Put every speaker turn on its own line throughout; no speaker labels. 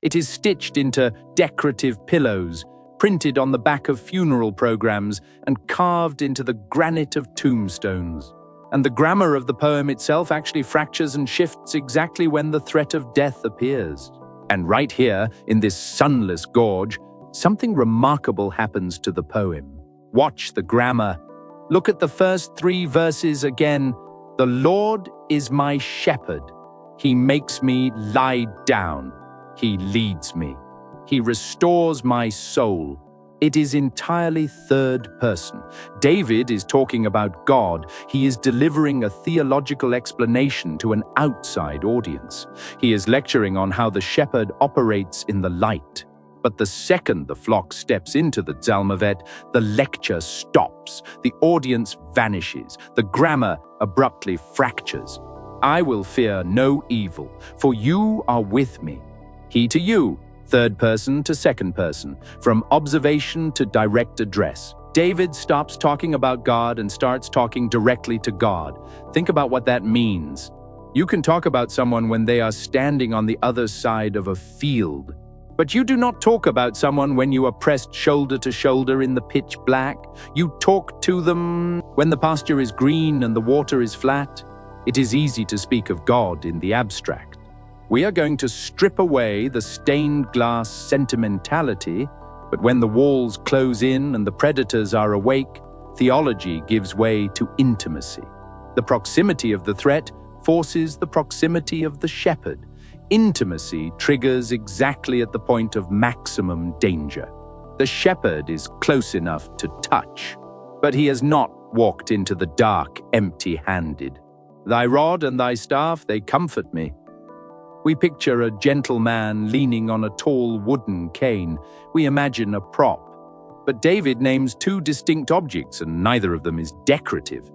It is stitched into decorative pillows, printed on the back of funeral programs, and carved into the granite of tombstones. And the grammar of the poem itself actually fractures and shifts exactly when the threat of death appears. And right here, in this sunless gorge, something remarkable happens to the poem. Watch the grammar. Look at the first 3 verses again. The Lord is my shepherd. He makes me lie down. He leads me. He restores my soul. It is entirely third person. David is talking about God. He is delivering a theological explanation to an outside audience. He is lecturing on how the shepherd operates in the light. But the second the flock steps into the Zalmavet, the lecture stops. The audience vanishes. The grammar abruptly fractures. I will fear no evil, for you are with me. He to you, third person to second person, from observation to direct address. David stops talking about God and starts talking directly to God. Think about what that means. You can talk about someone when they are standing on the other side of a field. But you do not talk about someone when you are pressed shoulder to shoulder in the pitch black. You talk to them when the pasture is green and the water is flat. It is easy to speak of God in the abstract. We are going to strip away the stained glass sentimentality, but when the walls close in and the predators are awake, theology gives way to intimacy. The proximity of the threat forces the proximity of the shepherd. Intimacy triggers exactly at the point of maximum danger. The shepherd is close enough to touch, but he has not walked into the dark empty-handed. Thy rod and thy staff, they comfort me. We picture a gentle man leaning on a tall wooden cane. We imagine a prop. But David names 2 distinct objects, and neither of them is decorative.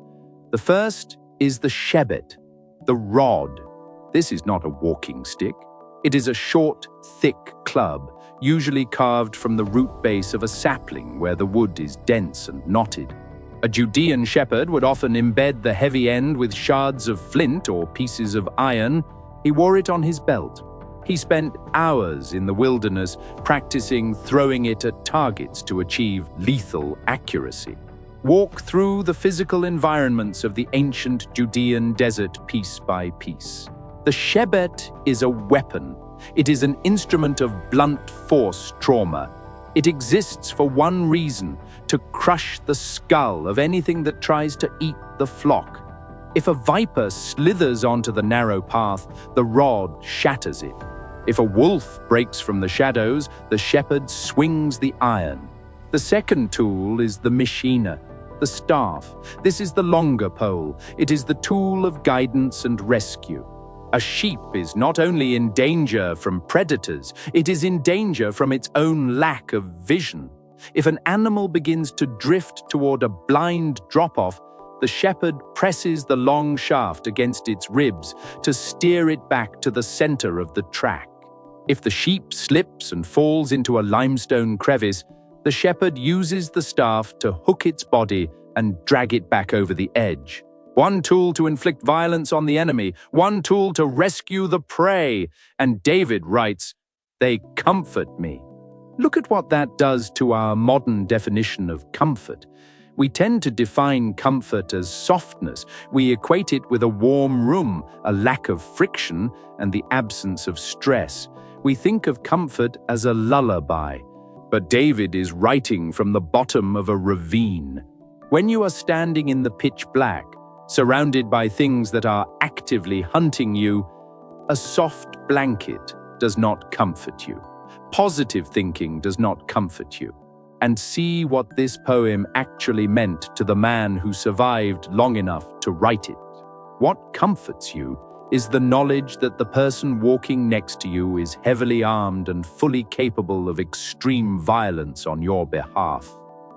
The first is the shebet, the rod. This is not a walking stick. It is a short, thick club, usually carved from the root base of a sapling where the wood is dense and knotted. A Judean shepherd would often embed the heavy end with shards of flint or pieces of iron. He wore it on his belt. He spent hours in the wilderness practicing throwing it at targets to achieve lethal accuracy. Walk through the physical environments of the ancient Judean desert piece by piece. The shebet is a weapon. It is an instrument of blunt force trauma. It exists for one reason: to crush the skull of anything that tries to eat the flock. If a viper slithers onto the narrow path, the rod shatters it. If a wolf breaks from the shadows, the shepherd swings the iron. The second tool is the mishina, the staff. This is the longer pole. It is the tool of guidance and rescue. A sheep is not only in danger from predators, it is in danger from its own lack of vision. If an animal begins to drift toward a blind drop-off, the shepherd presses the long shaft against its ribs to steer it back to the center of the track. If the sheep slips and falls into a limestone crevice, the shepherd uses the staff to hook its body and drag it back over the edge. One tool to inflict violence on the enemy, one tool to rescue the prey. And David writes, "They comfort me." Look at what that does to our modern definition of comfort. We tend to define comfort as softness. We equate it with a warm room, a lack of friction, and the absence of stress. We think of comfort as a lullaby. But David is writing from the bottom of a ravine. When you are standing in the pitch black, surrounded by things that are actively hunting you, a soft blanket does not comfort you. Positive thinking does not comfort you. And see what this poem actually meant to the man who survived long enough to write it. What comforts you is the knowledge that the person walking next to you is heavily armed and fully capable of extreme violence on your behalf.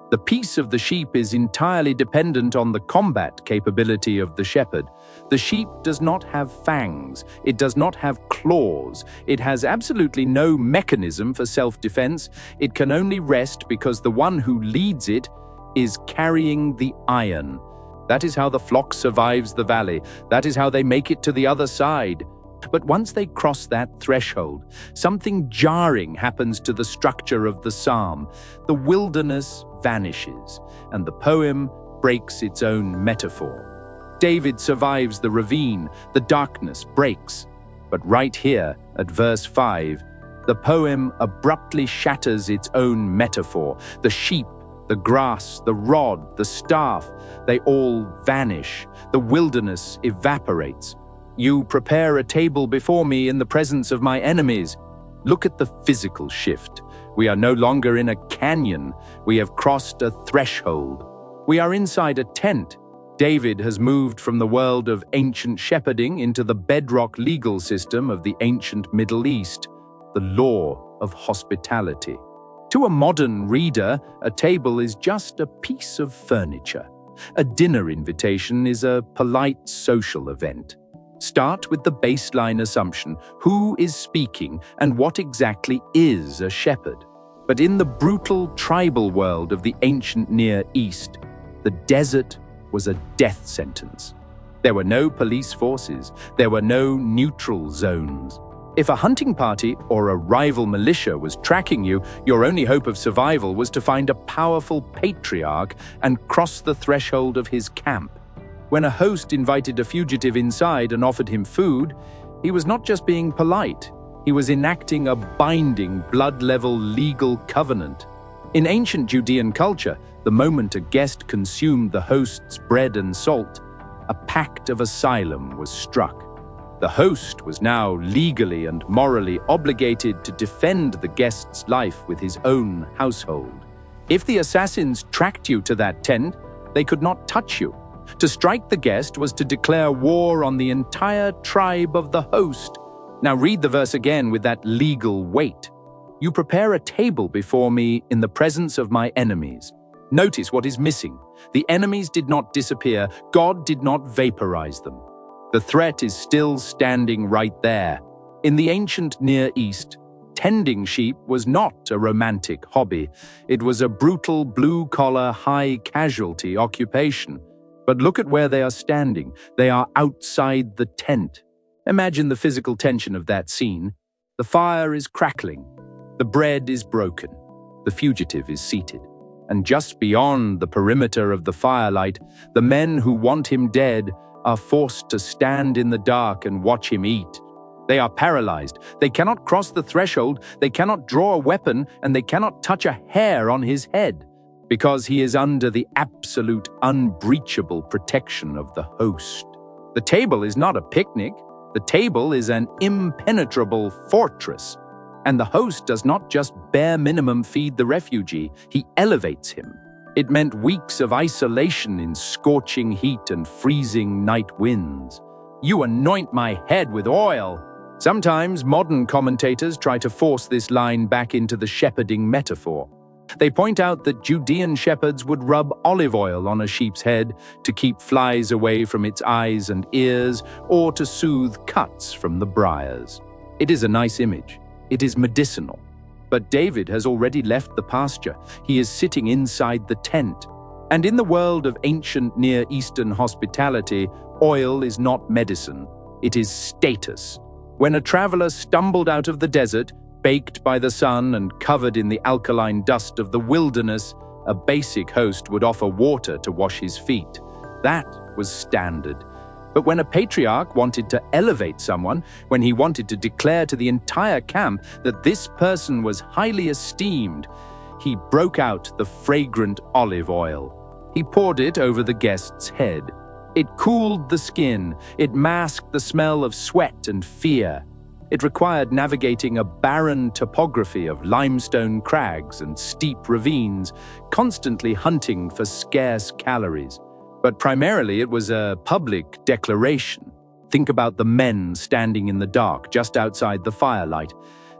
The peace of the sheep is entirely dependent on the combat capability of the shepherd. The sheep does not have fangs. It does not have claws. It has absolutely no mechanism for self-defense. It can only rest because the one who leads it is carrying the iron. That is how the flock survives the valley. That is how they make it to the other side. But once they cross that threshold, something jarring happens to the structure of the psalm. The wilderness vanishes, and the poem breaks its own metaphor. David survives the ravine, the darkness breaks. But right here, at verse 5, the poem abruptly shatters its own metaphor. The sheep, the grass, the rod, the staff, they all vanish. The wilderness evaporates. You prepare a table before me in the presence of my enemies. Look at the physical shift. We are no longer in a canyon. We have crossed a threshold. We are inside a tent. David has moved from the world of ancient shepherding into the bedrock legal system of the ancient Middle East, the law of hospitality. To a modern reader, a table is just a piece of furniture. A dinner invitation is a polite social event. Start with the baseline assumption: who is speaking and what exactly is a shepherd? But in the brutal tribal world of the ancient Near East, the desert was a death sentence. There were no police forces. There were no neutral zones. If a hunting party or a rival militia was tracking you, your only hope of survival was to find a powerful patriarch and cross the threshold of his camp. When a host invited a fugitive inside and offered him food, he was not just being polite, he was enacting a binding, blood-level legal covenant. In ancient Judean culture, the moment a guest consumed the host's bread and salt, a pact of asylum was struck. The host was now legally and morally obligated to defend the guest's life with his own household. If the assassins tracked you to that tent, they could not touch you. To strike the guest was to declare war on the entire tribe of the host. Now read the verse again with that legal weight. You prepare a table before me in the presence of my enemies. Notice what is missing. The enemies did not disappear. God did not vaporize them. The threat is still standing right there. In the ancient Near East, tending sheep was not a romantic hobby. It was a brutal, blue-collar, high-casualty occupation. But look at where they are standing. They are outside the tent. Imagine the physical tension of that scene. The fire is crackling. The bread is broken. The fugitive is seated. And just beyond the perimeter of the firelight, the men who want him dead are forced to stand in the dark and watch him eat. They are paralyzed. They cannot cross the threshold, they cannot draw a weapon, and they cannot touch a hair on his head, because he is under the absolute, unbreachable protection of the host. The table is not a picnic. The table is an impenetrable fortress. And the host does not just bare minimum feed the refugee, he elevates him. It meant weeks of isolation in scorching heat and freezing night winds. You anoint my head with oil. Sometimes modern commentators try to force this line back into the shepherding metaphor. They point out that Judean shepherds would rub olive oil on a sheep's head to keep flies away from its eyes and ears, or to soothe cuts from the briars. It is a nice image. It is medicinal. But David has already left the pasture. He is sitting inside the tent. And in the world of ancient Near Eastern hospitality, oil is not medicine. It is status. When a traveler stumbled out of the desert, baked by the sun and covered in the alkaline dust of the wilderness, a basic host would offer water to wash his feet. That was standard. But when a patriarch wanted to elevate someone, when he wanted to declare to the entire camp that this person was highly esteemed, he broke out the fragrant olive oil. He poured it over the guest's head. It cooled the skin. It masked the smell of sweat and fear. It required navigating a barren topography of limestone crags and steep ravines, constantly hunting for scarce calories. But primarily it was a public declaration. Think about the men standing in the dark just outside the firelight.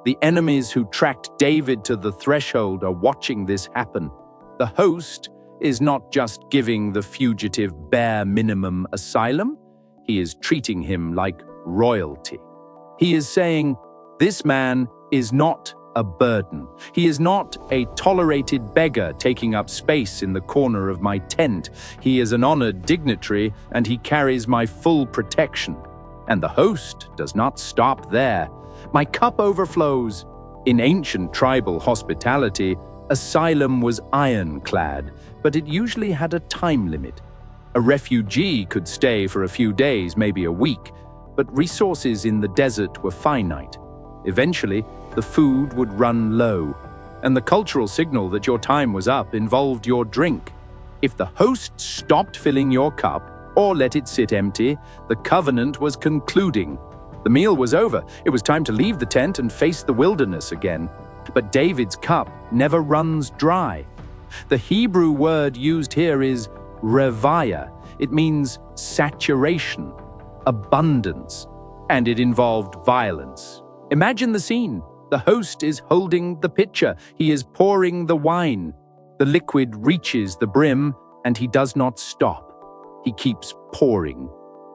The enemies who tracked David to the threshold are watching this happen. The host is not just giving the fugitive bare minimum asylum, he is treating him like royalty. He is saying, this man is not a burden. He is not a tolerated beggar taking up space in the corner of my tent. He is an honored dignitary, and he carries my full protection. And the host does not stop there. My cup overflows. In ancient tribal hospitality, asylum was ironclad, but it usually had a time limit. A refugee could stay for a few days, maybe a week, but resources in the desert were finite. Eventually, the food would run low, and the cultural signal that your time was up involved your drink. If the host stopped filling your cup or let it sit empty, the covenant was concluding. The meal was over. It was time to leave the tent and face the wilderness again. But David's cup never runs dry. The Hebrew word used here is revaya. It means saturation, abundance, and it involved violence. Imagine the scene. The host is holding the pitcher. He is pouring the wine. The liquid reaches the brim, and he does not stop. He keeps pouring.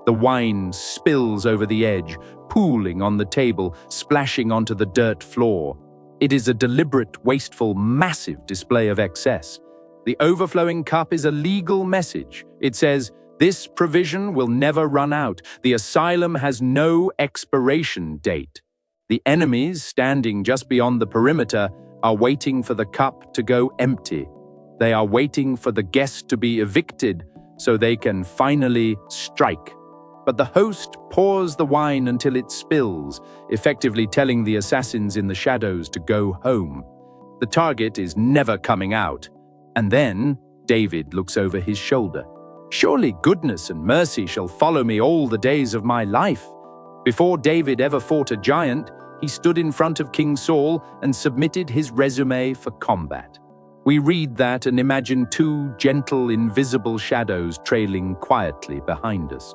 The wine spills over the edge, pooling on the table, splashing onto the dirt floor. It is a deliberate, wasteful, massive display of excess. The overflowing cup is a legal message. It says, this provision will never run out. The asylum has no expiration date. The enemies standing just beyond the perimeter are waiting for the cup to go empty. They are waiting for the guest to be evicted so they can finally strike. But the host pours the wine until it spills, effectively telling the assassins in the shadows to go home. The target is never coming out. And then David looks over his shoulder. Surely goodness and mercy shall follow me all the days of my life. Before David ever fought a giant, he stood in front of King Saul and submitted his resume for combat. We read that and imagine two gentle, invisible shadows trailing quietly behind us.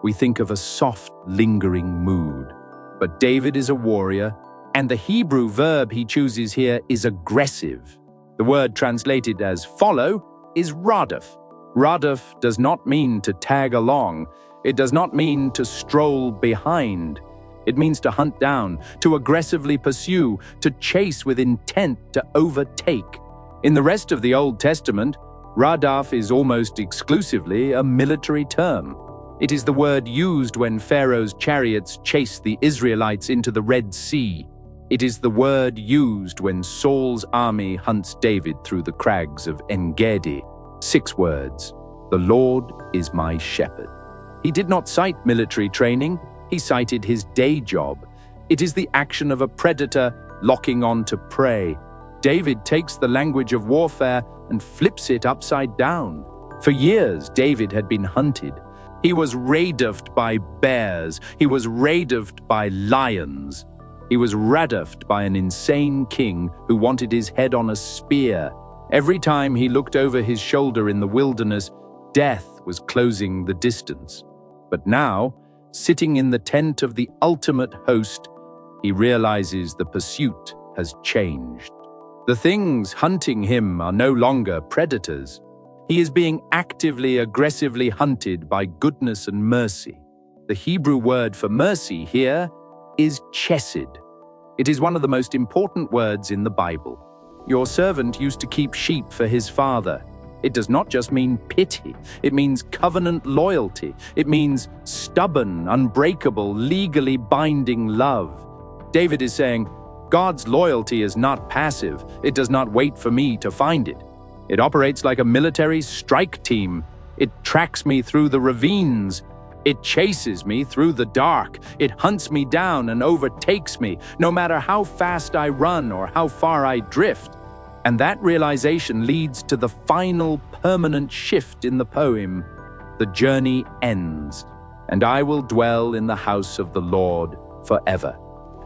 We think of a soft, lingering mood. But David is a warrior, and the Hebrew verb he chooses here is aggressive. The word translated as follow is radaf. Radaf does not mean to tag along. It does not mean to stroll behind. It means to hunt down, to aggressively pursue, to chase with intent to overtake. In the rest of the Old Testament, radaf is almost exclusively a military term. It is the word used when Pharaoh's chariots chased the Israelites into the Red Sea. It is the word used when Saul's army hunts David through the crags of En-Gedi. 6 words. The Lord is my shepherd. He did not cite military training. He cited his day job. It is the action of a predator locking on to prey. David takes the language of warfare and flips it upside down. For years, David had been hunted. He was radafed by bears. He was radafed by lions. He was radafed by an insane king who wanted his head on a spear. Every time he looked over his shoulder in the wilderness, death was closing the distance. But now, sitting in the tent of the ultimate host, he realizes the pursuit has changed. The things hunting him are no longer predators. He is being actively, aggressively hunted by goodness and mercy. The Hebrew word for mercy here is chesed. It is one of the most important words in the Bible. Your servant used to keep sheep for his father. It does not just mean pity. It means covenant loyalty. It means stubborn, unbreakable, legally binding love. David is saying, God's loyalty is not passive. It does not wait for me to find it. It operates like a military strike team. It tracks me through the ravines. It chases me through the dark. It hunts me down and overtakes me, no matter how fast I run or how far I drift. And that realization leads to the final permanent shift in the poem. The journey ends, and I will dwell in the house of the Lord forever.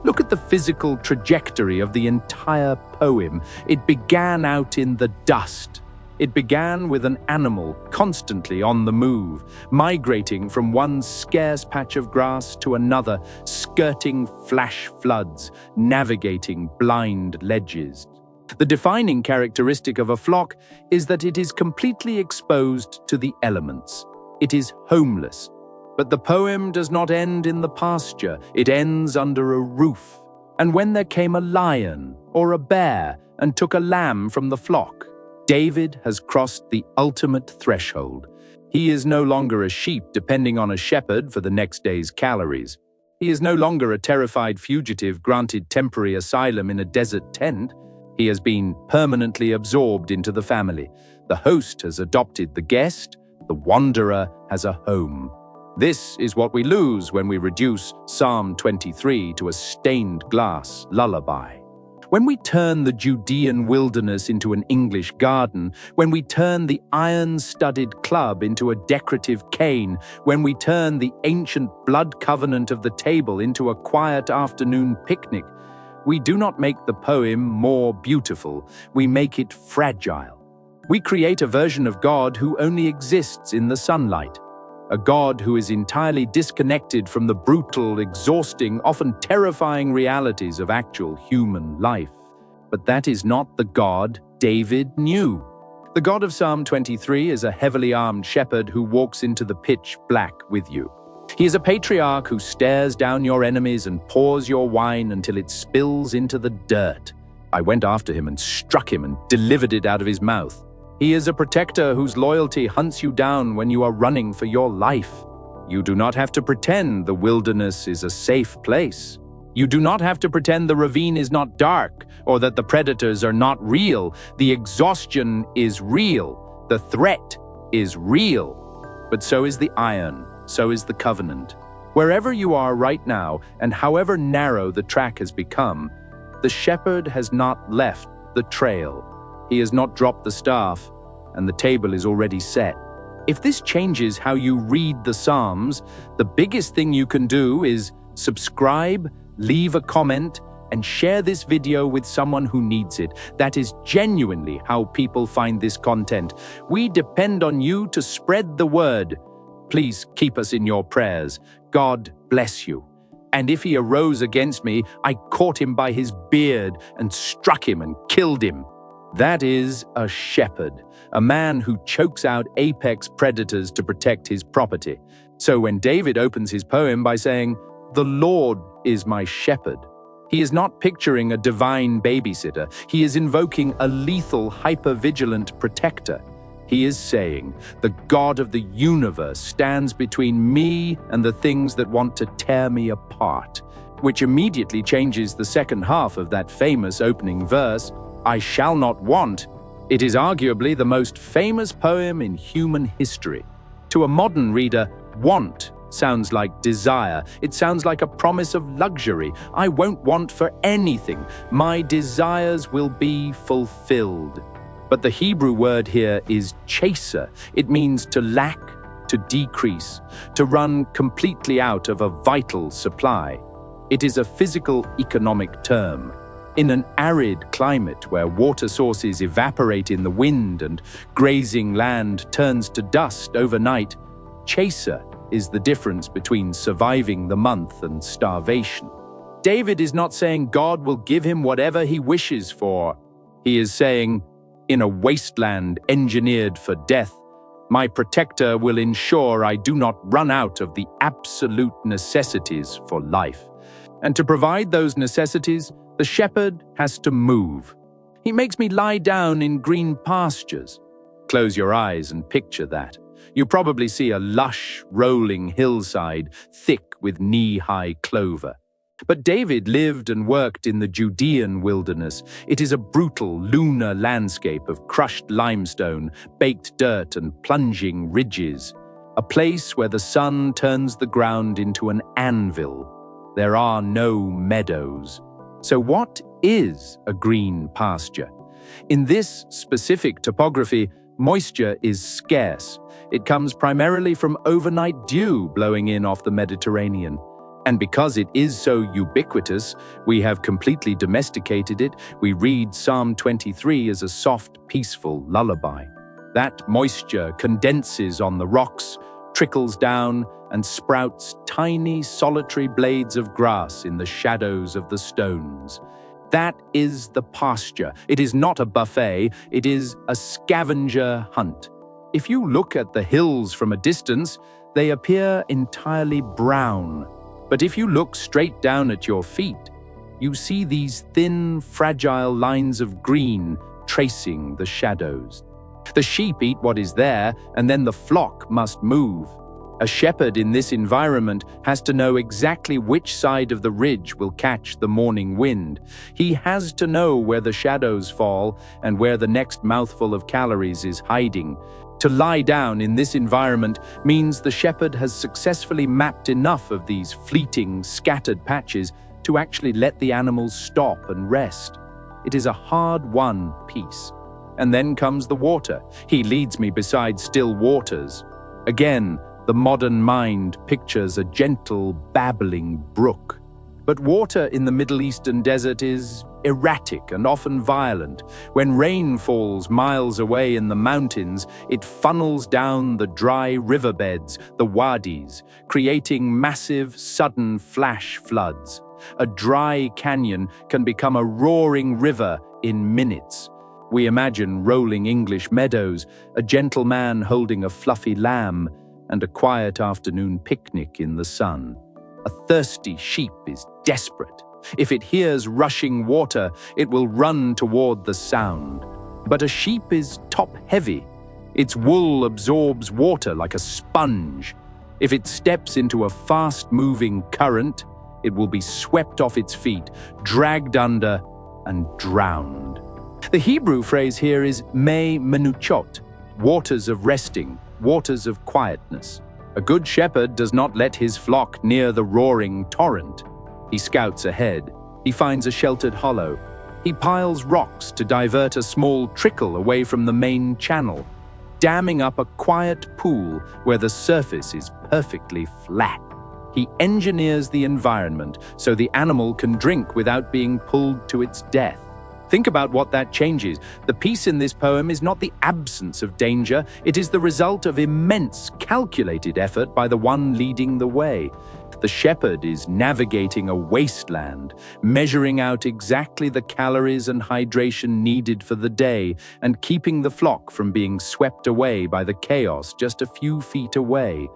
Look at the physical trajectory of the entire poem. It began out in the dust. It began with an animal constantly on the move, migrating from one scarce patch of grass to another, skirting flash floods, navigating blind ledges. The defining characteristic of a flock is that it is completely exposed to the elements. It is homeless. But the poem does not end in the pasture. It ends under a roof. And when there came a lion or a bear and took a lamb from the flock, David has crossed the ultimate threshold. He is no longer a sheep depending on a shepherd for the next day's calories. He is no longer a terrified fugitive granted temporary asylum in a desert tent. He has been permanently absorbed into the family. The host has adopted the guest. The wanderer has a home. This is what we lose when we reduce Psalm 23 to a stained glass lullaby. When we turn the Judean wilderness into an English garden, when we turn the iron-studded club into a decorative cane, when we turn the ancient blood covenant of the table into a quiet afternoon picnic, we do not make the poem more beautiful, we make it fragile. We create a version of God who only exists in the sunlight. A God who is entirely disconnected from the brutal, exhausting, often terrifying realities of actual human life. But that is not the God David knew. The God of Psalm 23 is a heavily armed shepherd who walks into the pitch black with you. He is a patriarch who stares down your enemies and pours your wine until it spills into the dirt. I went after him and struck him and delivered it out of his mouth. He is a protector whose loyalty hunts you down when you are running for your life. You do not have to pretend the wilderness is a safe place. You do not have to pretend the ravine is not dark or that the predators are not real. The exhaustion is real. The threat is real. But so is the iron, so is the covenant. Wherever you are right now, and however narrow the track has become, the shepherd has not left the trail. He has not dropped the staff, and the table is already set. If this changes how you read the Psalms, the biggest thing you can do is subscribe, leave a comment, and share this video with someone who needs it. That is genuinely how people find this content. We depend on you to spread the word. Please keep us in your prayers. God bless you. And if he arose against me, I caught him by his beard and struck him and killed him. That is a shepherd, a man who chokes out apex predators to protect his property. So when David opens his poem by saying, "The Lord is my shepherd," he is not picturing a divine babysitter. He is invoking a lethal, hyper-vigilant protector. He is saying, the God of the universe stands between me and the things that want to tear me apart, which immediately changes the second half of that famous opening verse, I shall not want. It is arguably the most famous poem in human history. To a modern reader, want sounds like desire. It sounds like a promise of luxury. I won't want for anything. My desires will be fulfilled. But the Hebrew word here is chaser. It means to lack, to decrease, to run completely out of a vital supply. It is a physical economic term. In an arid climate where water sources evaporate in the wind and grazing land turns to dust overnight, chaser is the difference between surviving the month and starvation. David is not saying God will give him whatever he wishes for. He is saying, in a wasteland engineered for death, my protector will ensure I do not run out of the absolute necessities for life. And to provide those necessities, the shepherd has to move. He makes me lie down in green pastures. Close your eyes and picture that. You probably see a lush, rolling hillside, thick with knee-high clover. But David lived and worked in the Judean wilderness. It is a brutal, lunar landscape of crushed limestone, baked dirt, and plunging ridges. A place where the sun turns the ground into an anvil. There are no meadows. So what is a green pasture? In this specific topography, moisture is scarce. It comes primarily from overnight dew blowing in off the Mediterranean. And because it is so ubiquitous, we have completely domesticated it. We read Psalm 23 as a soft, peaceful lullaby. That moisture condenses on the rocks, trickles down, and sprouts tiny, solitary blades of grass in the shadows of the stones. That is the pasture. It is not a buffet, it is a scavenger hunt. If you look at the hills from a distance, they appear entirely brown. But if you look straight down at your feet, you see these thin, fragile lines of green tracing the shadows. The sheep eat what is there, and then the flock must move. A shepherd in this environment has to know exactly which side of the ridge will catch the morning wind. He has to know where the shadows fall and where the next mouthful of calories is hiding. To lie down in this environment means the shepherd has successfully mapped enough of these fleeting, scattered patches to actually let the animals stop and rest. It is a hard-won peace. And then comes the water. He leads me beside still waters. Again, the modern mind pictures a gentle, babbling brook. But water in the Middle Eastern desert is erratic and often violent. When rain falls miles away in the mountains, it funnels down the dry riverbeds, the wadis, creating massive, sudden flash floods. A dry canyon can become a roaring river in minutes. We imagine rolling English meadows, a gentle man holding a fluffy lamb, and a quiet afternoon picnic in the sun. A thirsty sheep is desperate. If it hears rushing water, it will run toward the sound. But a sheep is top-heavy. Its wool absorbs water like a sponge. If it steps into a fast-moving current, it will be swept off its feet, dragged under, and drowned. The Hebrew phrase here is me menuchot, waters of resting, waters of quietness. A good shepherd does not let his flock near the roaring torrent. He scouts ahead. He finds a sheltered hollow. He piles rocks to divert a small trickle away from the main channel, damming up a quiet pool where the surface is perfectly flat. He engineers the environment so the animal can drink without being pulled to its death. Think about what that changes. The peace in this poem is not the absence of danger, it is the result of immense, calculated effort by the one leading the way. The shepherd is navigating a wasteland, measuring out exactly the calories and hydration needed for the day, and keeping the flock from being swept away by the chaos just a few feet away.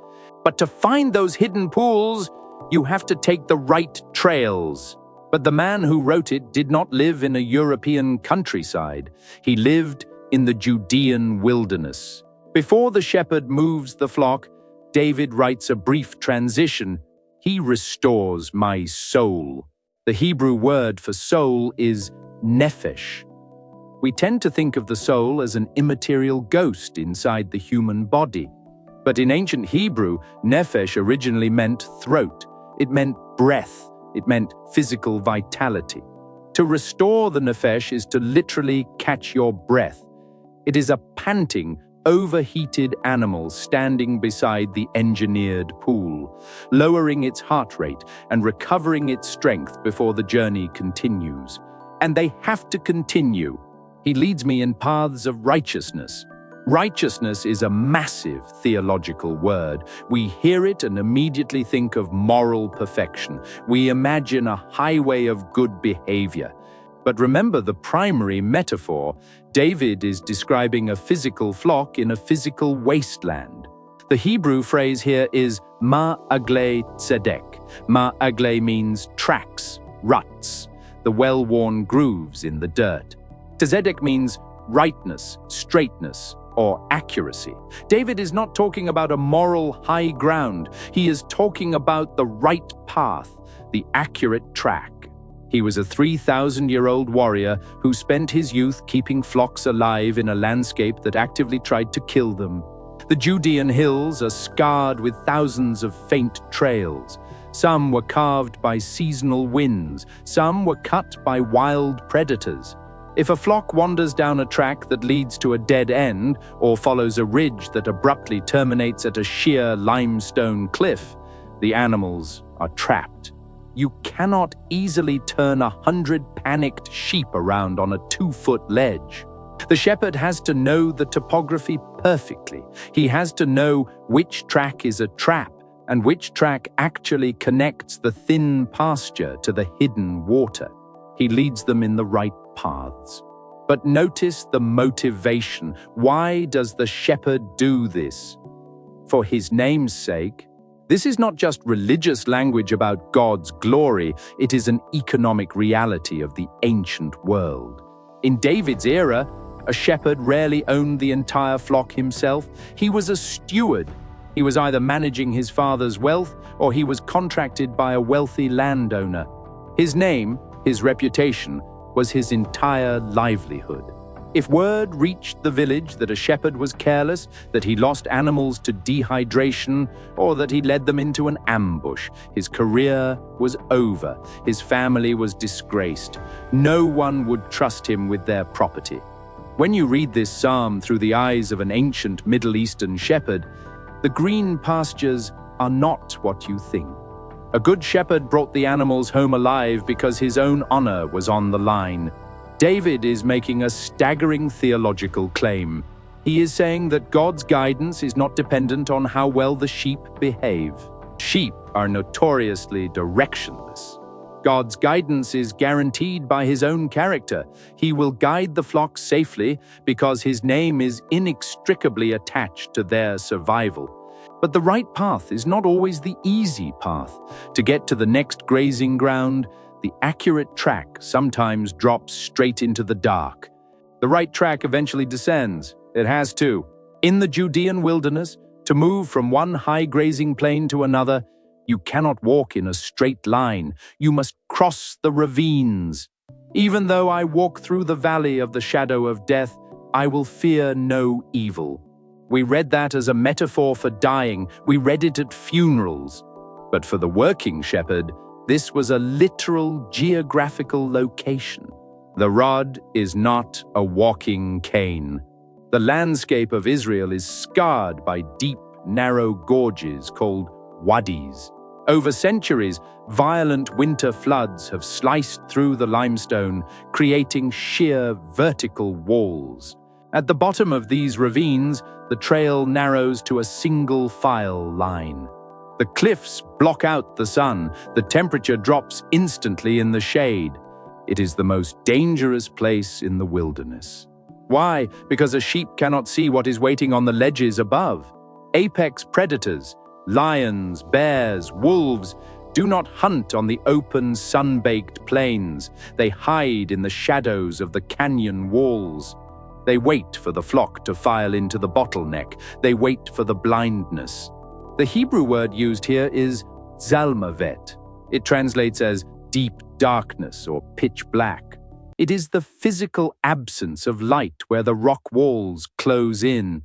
But to find those hidden pools, you have to take the right trails. But the man who wrote it did not live in a European countryside. He lived in the Judean wilderness. Before the shepherd moves the flock, David writes a brief transition. He restores my soul. The Hebrew word for soul is nephesh. We tend to think of the soul as an immaterial ghost inside the human body. But in ancient Hebrew, nephesh originally meant throat. It meant breath. It meant physical vitality. To restore the nephesh is to literally catch your breath. It is a panting, overheated animal standing beside the engineered pool, lowering its heart rate and recovering its strength before the journey continues. And they have to continue. He leads me in paths of righteousness. Righteousness is a massive theological word. We hear it and immediately think of moral perfection. We imagine a highway of good behavior. But remember the primary metaphor. David is describing a physical flock in a physical wasteland. The Hebrew phrase here is ma'agle tzedek. Ma'agle means tracks, ruts, the well-worn grooves in the dirt. Tzedek means rightness, straightness, or accuracy. David is not talking about a moral high ground. He is talking about the right path, the accurate track. He was a 3,000-year-old warrior who spent his youth keeping flocks alive in a landscape that actively tried to kill them. The Judean hills are scarred with thousands of faint trails. Some were carved by seasonal winds. Some were cut by wild predators. If a flock wanders down a track that leads to a dead end or follows a ridge that abruptly terminates at a sheer limestone cliff, the animals are trapped. You cannot easily turn 100 panicked sheep around on a 2-foot ledge. The shepherd has to know the topography perfectly. He has to know which track is a trap and which track actually connects the thin pasture to the hidden water. He leads them in the right paths. But notice the motivation. Why does the shepherd do this? For his name's sake. This is not just religious language about God's glory, it is an economic reality of the ancient world. In David's era, A shepherd rarely owned the entire flock himself. He was a steward. He was either managing his father's wealth or he was contracted by a wealthy landowner. His name, his reputation, was his entire livelihood. If word reached the village that a shepherd was careless, that he lost animals to dehydration, or that he led them into an ambush, his career was over. His family was disgraced. No one would trust him with their property. When you read this psalm through the eyes of an ancient Middle Eastern shepherd, the green pastures are not what you think. A good shepherd brought the animals home alive because his own honor was on the line. David is making a staggering theological claim. He is saying that God's guidance is not dependent on how well the sheep behave. Sheep are notoriously directionless. God's guidance is guaranteed by his own character. He will guide the flock safely because his name is inextricably attached to their survival. But the right path is not always the easy path. To get to the next grazing ground, the accurate track sometimes drops straight into the dark. The right track eventually descends. It has to. In the Judean wilderness, to move from one high grazing plain to another, you cannot walk in a straight line. You must cross the ravines. Even though I walk through the valley of the shadow of death, I will fear no evil. We read that as a metaphor for dying. We read it at funerals. But for the working shepherd, this was a literal geographical location. The rod is not a walking cane. The landscape of Israel is scarred by deep, narrow gorges called wadis. Over centuries, violent winter floods have sliced through the limestone, creating sheer vertical walls. At the bottom of these ravines, the trail narrows to a single file line. The cliffs block out the sun. The temperature drops instantly in the shade. It is the most dangerous place in the wilderness. Why? Because a sheep cannot see what is waiting on the ledges above. Apex predators, lions, bears, wolves, do not hunt on the open, sun-baked plains. They hide in the shadows of the canyon walls. They wait for the flock to file into the bottleneck. They wait for the blindness. The Hebrew word used here is zalmavet. It translates as deep darkness or pitch black. It is the physical absence of light where the rock walls close in.